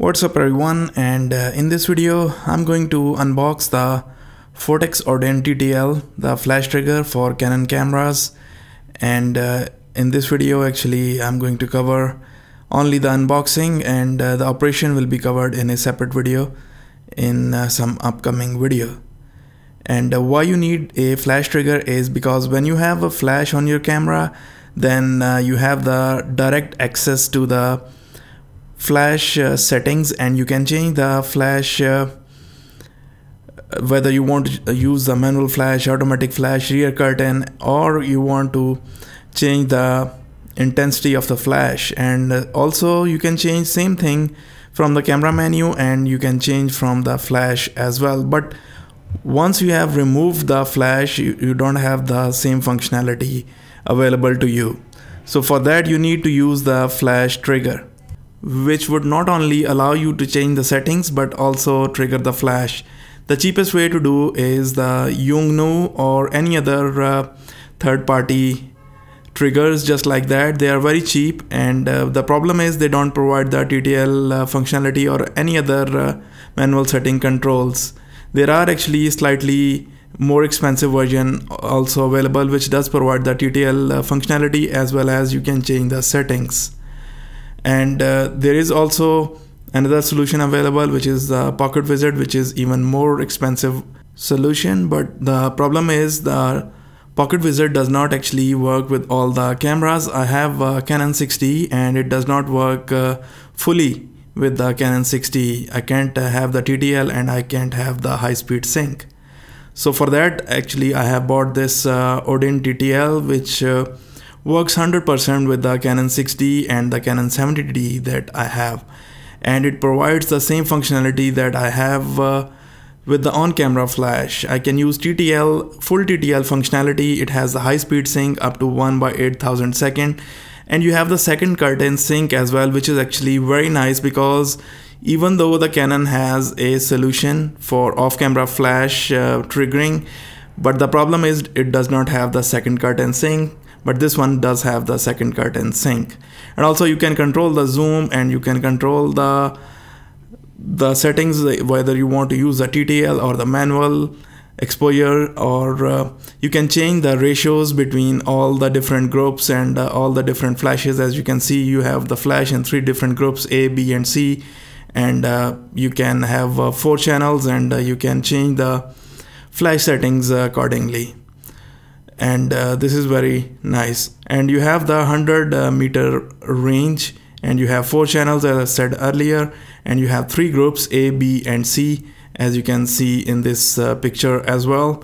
What's up everyone, and in this video I'm going to unbox the Phottix Odin TTL, the flash trigger for Canon cameras. And in this video actually I'm going to cover only the unboxing, and the operation will be covered in a separate video in some upcoming video. And why you need a flash trigger is because when you have a flash on your camera, then you have the direct access to the flash settings, and you can change the flash whether you want to use the manual flash, automatic flash, rear curtain, or you want to change the intensity of the flash. And also you can change same thing from the camera menu, and you can change from the flash as well. But once you have removed the flash, you don't have the same functionality available to you. So for that you need to use the flash trigger, which would not only allow you to change the settings but also trigger the flash. The cheapest way to do is the Yongnuo or any other third-party triggers just like that. They are very cheap, and the problem is they don't provide the TTL functionality or any other manual setting controls. There are actually slightly more expensive version also available which does provide the TTL functionality, as well as you can change the settings. And there is also another solution available, which is the Pocket Wizard, which is even more expensive solution. But the problem is the Pocket Wizard does not actually work with all the cameras. I have a Canon 6D and it does not work fully with the Canon 6D. I can't have the TTL and I can't have the high-speed sync. So for that actually I have bought this Odin TTL, which works 100% with the Canon 6D and the Canon 70D that I have, and it provides the same functionality that I have with the on-camera flash. I can use TTL, full TTL functionality. It has the high-speed sync up to 1/8000 second, and you have the second curtain sync as well, which is actually very nice, because even though the Canon has a solution for off-camera flash triggering, but the problem is it does not have the second curtain sync. But this one does have the second curtain sync. And also you can control the zoom, and you can control the settings, whether you want to use the TTL or the manual exposure, or you can change the ratios between all the different groups and all the different flashes. As you can see, you have the flash in 3 different groups, A, B and C, and you can have 4 channels, and you can change the flash settings accordingly. And this is very nice. And you have the 100 meter range, and you have 4 channels as I said earlier, and you have 3 groups, A, B and C, as you can see in this picture as well.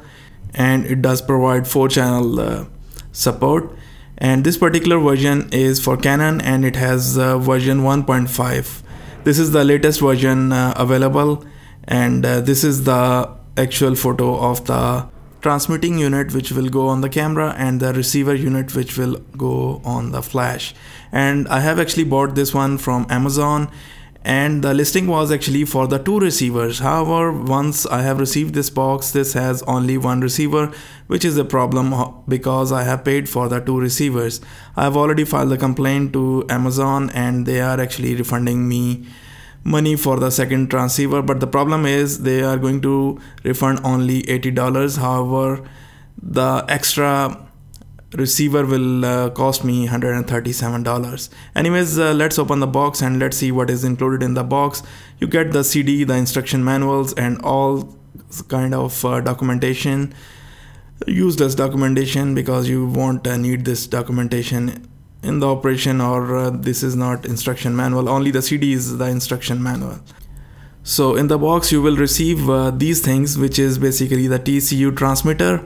And it does provide 4 channel support, and this particular version is for Canon, and it has version 1.5. This is the latest version available, and this is the actual photo of the transmitting unit which will go on the camera, and the receiver unit which will go on the flash. And I have actually bought this one from Amazon, and the listing was actually for the 2 receivers. However, once I have received this box, this has only 1 receiver, which is a problem because I have paid for the 2 receivers. I have already filed a complaint to Amazon, and they are actually refunding me money for the second transceiver. But the problem is they are going to refund only $80. However, the extra receiver will cost me $137. Anyways, let's open the box and let's see what is included in the box. You get the CD, the instruction manuals, and all kind of documentation, useless documentation, because you won't need this documentation in the operation, or this is not instruction manual. Only the CD is the instruction manual. So in the box you will receive these things, which is basically the TCU transmitter,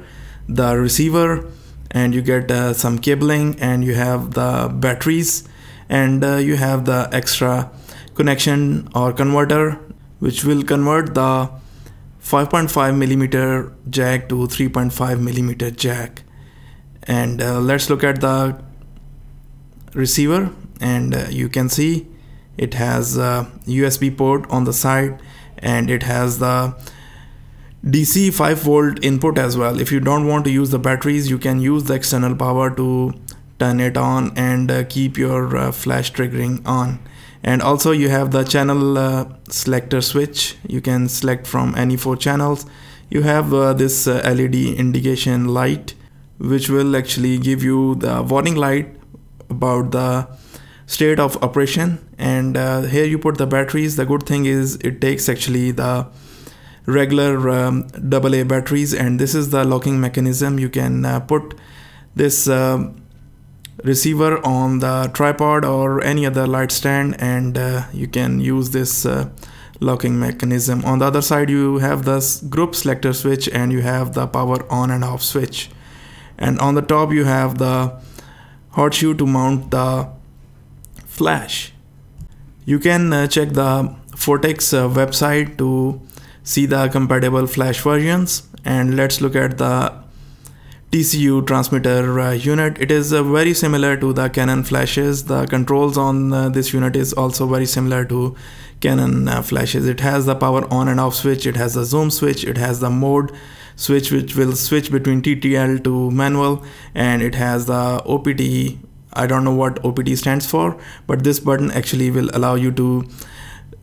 the receiver, and you get some cabling, and you have the batteries, and you have the extra connection or converter, which will convert the 5.5mm jack to 3.5mm jack. And let's look at the receiver, and you can see it has a USB port on the side, and it has the DC 5V input as well. If you don't want to use the batteries, you can use the external power to turn it on and keep your flash triggering on. And also you have the channel selector switch. You can select from any 4 channels. You have this LED indication light, which will actually give you the warning light about the state of operation. And here you put the batteries. The good thing is it takes actually the regular AA batteries, and this is the locking mechanism. You can put this receiver on the tripod or any other light stand, and you can use this locking mechanism. On the other side you have this group selector switch, and you have the power on and off switch, and on the top you have the horseshoe to mount the flash. You can check the Phottix website to see the compatible flash versions, and let's look at the TCU transmitter unit. It is very similar to the Canon flashes. The controls on this unit is also very similar to Canon flashes. It has the power on and off switch, it has the zoom switch, it has the mode switch which will switch between TTL to manual, and it has the OPT. I don't know what OPT stands for, but this button actually will allow you to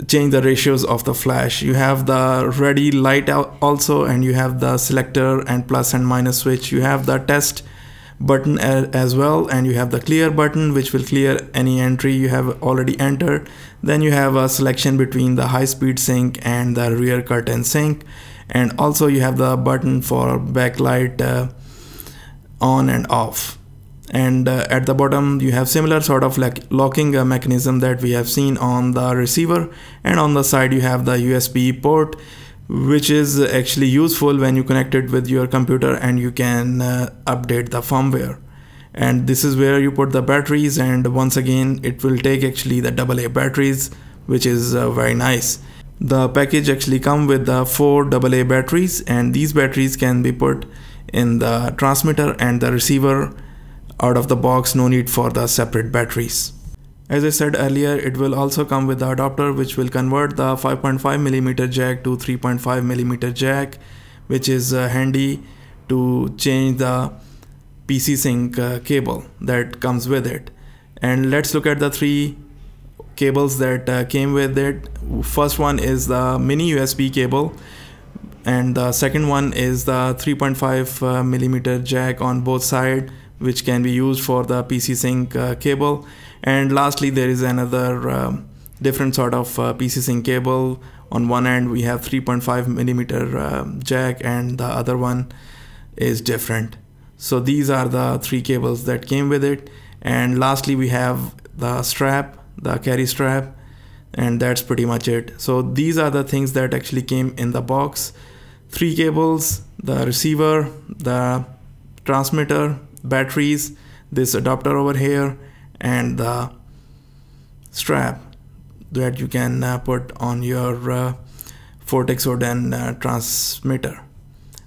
change the ratios of the flash. You have the ready light also, and you have the selector and plus and minus switch. You have the test button as well, and you have the clear button which will clear any entry you have already entered. Then you have a selection between the high speed sync and the rear curtain sync, and also you have the button for backlight on and off. And at the bottom you have similar sort of like locking mechanism that we have seen on the receiver, and on the side you have the USB port, which is actually useful when you connect it with your computer and you can update the firmware. And this is where you put the batteries, and once again it will take actually the AA batteries, which is very nice. The package actually come with the 4 AA batteries, and these batteries can be put in the transmitter and the receiver out of the box. No need for the separate batteries. As I said earlier, it will also come with the adapter which will convert the 5.5mm jack to 3.5mm jack, which is handy to change the PC sync cable that comes with it. And let's look at the 3 cables that came with it. First one is the mini USB cable, and the second one is the 3.5mm jack on both sides, which can be used for the PC sync cable. And lastly there is another different sort of PC sync cable. On one end we have 3.5mm jack, and the other one is different. So these are the 3 cables that came with it. And lastly we have the strap, the carry strap, and that's pretty much it. So these are the things that actually came in the box: 3 cables, the receiver, the transmitter, batteries, this adapter over here, and the strap that you can put on your Phottix Odin transmitter.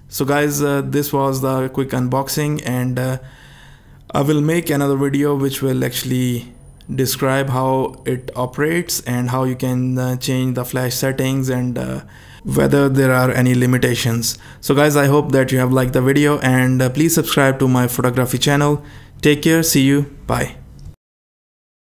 So guys, this was the quick unboxing, and I will make another video which will actually describe how it operates and how you can change the flash settings and whether there are any limitations. So guys, I hope that you have liked the video, and please subscribe to my photography channel. Take care, see you, bye.